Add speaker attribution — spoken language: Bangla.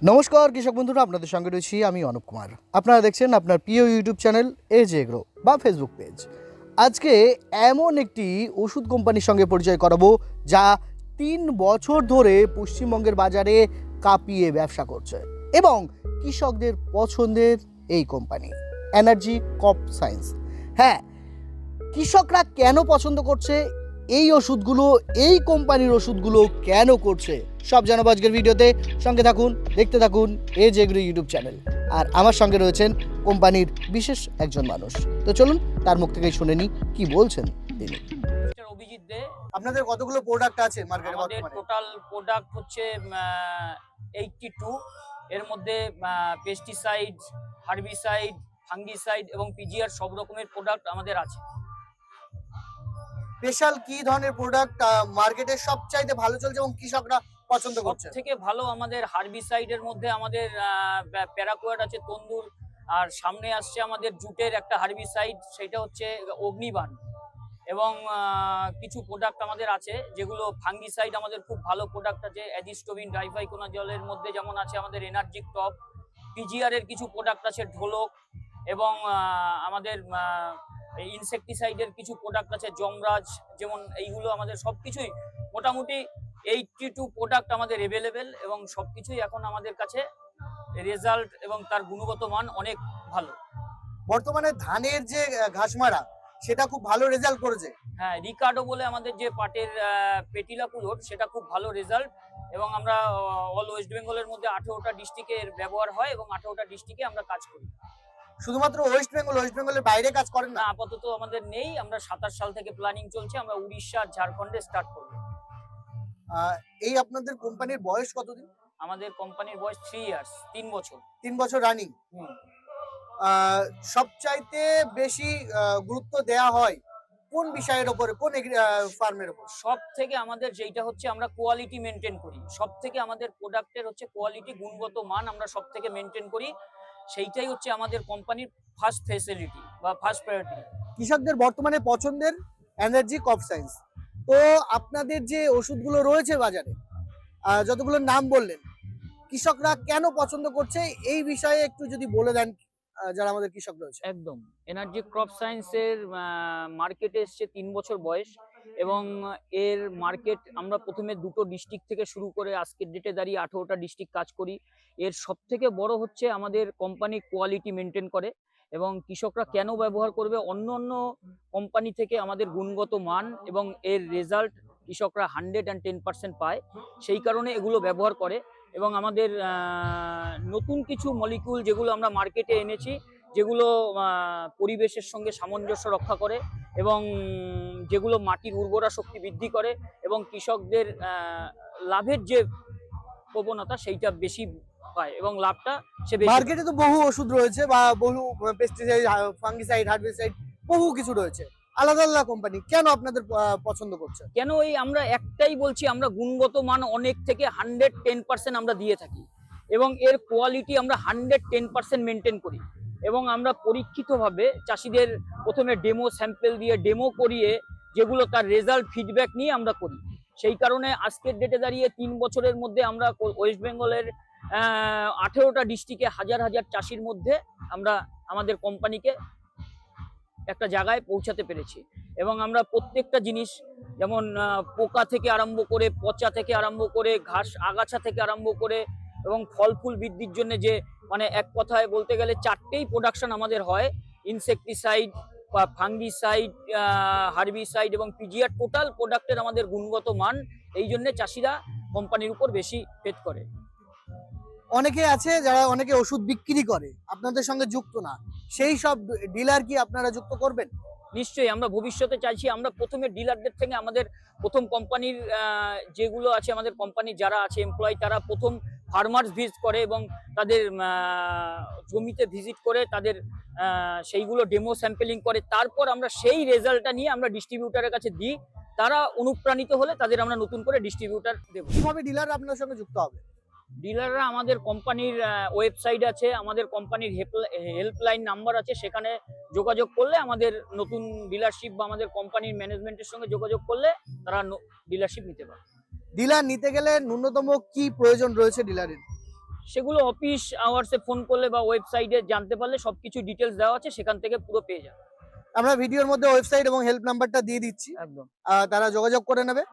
Speaker 1: নমস্কার কৃষক বন্ধুরা, আপনাদের সঙ্গে রয়েছি আমি অনুপ কুমার। আপনারা দেখছেন আপনার প্রিয় ইউটিউব চ্যানেল এজ এগ্রো বা ফেসবুক পেজ। আজকে এমন একটি ওষুধ কোম্পানির সঙ্গে পরিচয় করাবো যা 3 বছর ধরে পশ্চিমবঙ্গের বাজারে কাঁপিয়ে ব্যবসা করছে এবং কৃষকদের পছন্দের এই কোম্পানি এনার্জি ক্রপ সায়েন্স। হ্যাঁ, কৃষকরা কেন পছন্দ করছে এই ওষুধগুলো, এই কোম্পানির ওষুধগুলো কেন করছে, সব জানাবো আজকের ভিডিওতে। সঙ্গে থাকুন, দেখতে থাকুন এজ এগ্রো ইউটিউব চ্যানেল। আর আমার সঙ্গে রয়েছেন কোম্পানির বিশেষ একজন মানুষ। তো চলুন তার মুখ থেকে শুনে নিই কি বলছেন তিনি।
Speaker 2: মিস্টার অভিজিৎ দে।
Speaker 1: আপনাদের কতগুলো প্রোডাক্ট আছে মার্কেটে
Speaker 2: আমাদের
Speaker 1: বর্তমানে?
Speaker 2: টোটাল প্রোডাক্ট হচ্ছে 82। এর মধ্যে পেস্টিসাইড, হার্বিসাইড, ফাঙ্গিসাইড এবং পিজিআর সব রকমের প্রোডাক্ট আমাদের আছে।
Speaker 1: স্পেশাল কি ধরনের প্রোডাক্ট মার্কেটে সবচাইতে ভালো চলছে এবং কৃষকরা পছন্দ করছে?
Speaker 2: থেকে ভালো আমাদের হার্বিসাইডের মধ্যে আমাদের প্যারাকোয়াট আছে, তন্দুর, আর সামনে আসছে আমাদের জুটের একটা হার্বিসাইড, সেটা হচ্ছে অগ্নিবাণ। এবং কিছু প্রোডাক্ট আমাদের আছে যেগুলো ফাঙ্গিসাইড, আমাদের খুব ভালো প্রোডাক্ট আছে। অ্যাজিস্টোবিন ডাইফাইকোনাজলের মধ্যে যেমন আছে আমাদের এনার্জি টপ। পিজিআর এর কিছু প্রোডাক্ট আছে, ঢোলক। এবং আমাদের ইনসেকটিসাইডের কিছু প্রোডাক্ট আছে, যমরাজ। যেমন এইগুলো আমাদের সবকিছুই মোটামুটি 82 প্রোডাক্ট আমাদের এভেলেবেল, এবং সবকিছুই এখন আমাদের কাছে রেজাল্ট এবং তার গুণগত মান অনেক ভালো।
Speaker 1: বর্তমানে ধানের যে ঘাসমারা, সেটা খুব ভালো রেজাল্ট করেছে।
Speaker 2: হ্যাঁ, রিকার্ডো বলে আমাদের যে পাটের পেটিলাকুলোর, সেটা খুব ভালো রেজাল্ট। এবং আমরা অল ওয়েস্ট বেঙ্গলের মধ্যে 18টা ডিস্ট্রিক্টের ব্যবহার হয় এবং 18টা ডিস্ট্রিক্টে আমরা কাজ করি।
Speaker 1: শুধুমাত্র ওয়েস্ট বেঙ্গলের বাইরে কাজ করেন
Speaker 2: না,
Speaker 1: না?
Speaker 2: আপাতত আমাদের নেই। আমরা 27 সাল থেকে প্ল্যানিং চলছে, আমরা উড়িষ্যা আর ঝাড়খণ্ডে স্টার্ট করব।
Speaker 1: এই আপনাদের কোম্পানির বয়স কতদিন?
Speaker 2: আমাদের কোম্পানির বয়স 3 ইয়ার্স, 3 বছর।
Speaker 1: 3 বছর রানিং। সবচাইতে বেশি গুরুত্ব দেয়া হয় কোন বিষয়ের উপরে, কোন ফার্মের উপর?
Speaker 2: সব থেকে আমাদের যেটা হচ্ছে আমরা কোয়ালিটি মেনটেন করি। সব থেকে আমাদের প্রোডাক্টের হচ্ছে কোয়ালিটি, গুণগত মান আমরা সব থেকে মেনটেন করি। সেইটাই হচ্ছে আমাদের কোম্পানির ফার্স্ট ফ্যাসিলিটি বা ফার্স্ট প্রায়োরিটি।
Speaker 1: কৃষকদের বর্তমানে পছন্দের এনার্জি ক্রপ সায়েন্স। তো আপনাদের যে ওষুধগুলো রয়েছে বাজারে, যতগুলো নাম বললেন, কৃষকরা কেন পছন্দ করছে এই বিষয়ে একটু যদি বলে দেন, যারা আমাদের কৃষক রয়েছে।
Speaker 2: একদম। এনার্জি ক্রপ সায়েন্সের মার্কেটে এসছে 3 বছর বয়স, এবং এর মার্কেট আমরা প্রথমে 2টো ডিস্ট্রিক্ট থেকে শুরু করে আজকের ডেটে দাঁড়িয়ে 18টা ডিস্ট্রিক্ট কাজ করি। এর সব থেকে বড় হচ্ছে আমাদের কোম্পানি কোয়ালিটি মেনটেন করে, এবং কৃষকরা কেন ব্যবহার করবে, অন্য অন্য কোম্পানি থেকে আমাদের গুণগত মান এবং এর রেজাল্ট কৃষকরা 110% পায়, সেই কারণে এগুলো ব্যবহার করে। এবং আমাদের নতুন কিছু মলিকিউল যেগুলো আমরা মার্কেটে এনেছি, যেগুলো পরিবেশের সঙ্গে সামঞ্জস্য রক্ষা করে এবং যেগুলো মাটির উর্বরা শক্তি বৃদ্ধি করে এবং কৃষকদের লাভের যে প্রবণতা সেইটা বেশি পায় এবং লাভটা সে বেশি।
Speaker 1: মার্কেটে তো বহু ওষুধ রয়েছে বা বহু পেস্টিসাইড, ফাঙ্গিসাইড, হার্বিসাইড, বহু কিছু রয়েছে। আলাদা আলাদা কোম্পানি কেন আপনাদের পছন্দ করছে?
Speaker 2: কেন এই আমরা একটাই বলছি, আমরা গুণগত মান অনেক থেকে 110% আমরা দিয়ে থাকি, এবং এর কোয়ালিটি আমরা 110% মেনটেন করি। এবং আমরা পরীক্ষিতভাবে চাষিদের প্রথমে ডেমো স্যাম্পেল দিয়ে ডেমো করিয়ে, যেগুলো তার রেজাল্ট ফিডব্যাক নিয়ে আমরা করি। সেই কারণে আজকের ডেটে দাঁড়িয়ে 3 বছরের মধ্যে আমরা ওয়েস্ট বেঙ্গলের 18টা ডিস্ট্রিক্টে হাজার হাজার চাষির মধ্যে আমরা আমাদের কোম্পানিকে একটা জায়গায় পৌঁছাতে পেরেছি। এবং আমরা প্রত্যেকটা জিনিস, যেমন পোকা থেকে আরম্ভ করে, পচা থেকে আরম্ভ করে, ঘাস আগাছা থেকে আরম্ভ করে, এবং ফল ফুল বৃদ্ধির জন্য যে মানে এক কথায় বলতে গেলে 4টেই প্রোডাকশন আমাদের হয়, ইনসেকটিসাইড বা ফাঙ্গিসাইড, হার্বিসাইড এবং পিজিআর। টোটাল প্রোডাক্টের আমাদের গুণগত মান, এই জন্য চাষিরা কোম্পানির উপর বেশি পেট করে।
Speaker 1: অনেকে আছে যারা অনেকে ওষুধ বিক্রি করে, আপনাদের সঙ্গে যুক্ত না, সেই সব ডিলার কি আপনারা যুক্ত করবেন?
Speaker 2: নিশ্চয়ই, আমরা ভবিষ্যতে চাইছি আমরা প্রথমে ডিলারদের থেকে আমাদের প্রথম কোম্পানির যেগুলো আছে, আমাদের কোম্পানি যারা আছে এমপ্লয়ি, তারা প্রথম ফার্মার্স ভিজিট করে এবং তাদের জমিতে ভিজিট করে তাদের সেইগুলো ডেমো স্যাম্পেলিং করে। তারপর আমরা সেই রেজাল্টটা নিয়ে আমরা ডিস্ট্রিবিউটারের কাছে দিই। তারা অনুপ্রাণিত হলে তাদের আমরা নতুন করে ডিস্ট্রিবিউটার দেবো।
Speaker 1: কিভাবে ডিলার আপনার সঙ্গে যুক্ত হবে?
Speaker 2: ডিলাররা আমাদের কোম্পানির ওয়েবসাইট আছে, আমাদের কোম্পানির হেল্পলাইন নাম্বার আছে, সেখানে যোগাযোগ করলে আমাদের নতুন ডিলারশিপ বা আমাদের কোম্পানির ম্যানেজমেন্টের সঙ্গে যোগাযোগ করলে তারা ডিলারশিপ নিতে পারে।
Speaker 1: ডিলার নিতে গেলে ন্যূনতম কি প্রয়োজন রয়েছে ডিলারের?
Speaker 2: সেগুলো অফিস আওয়ার্সে ফোন করলে বা ওয়েবসাইটে জানতে পারলে সবকিছু ডিটেলস দেওয়া আছে, সেখান থেকে পুরো পেয়ে যাবে।
Speaker 1: আমরা ভিডিওর মধ্যে ওয়েবসাইট এবং হেল্প নাম্বারটা দিয়ে দিচ্ছি,
Speaker 2: একদম।
Speaker 1: তারা যোগাযোগ করে নেবে।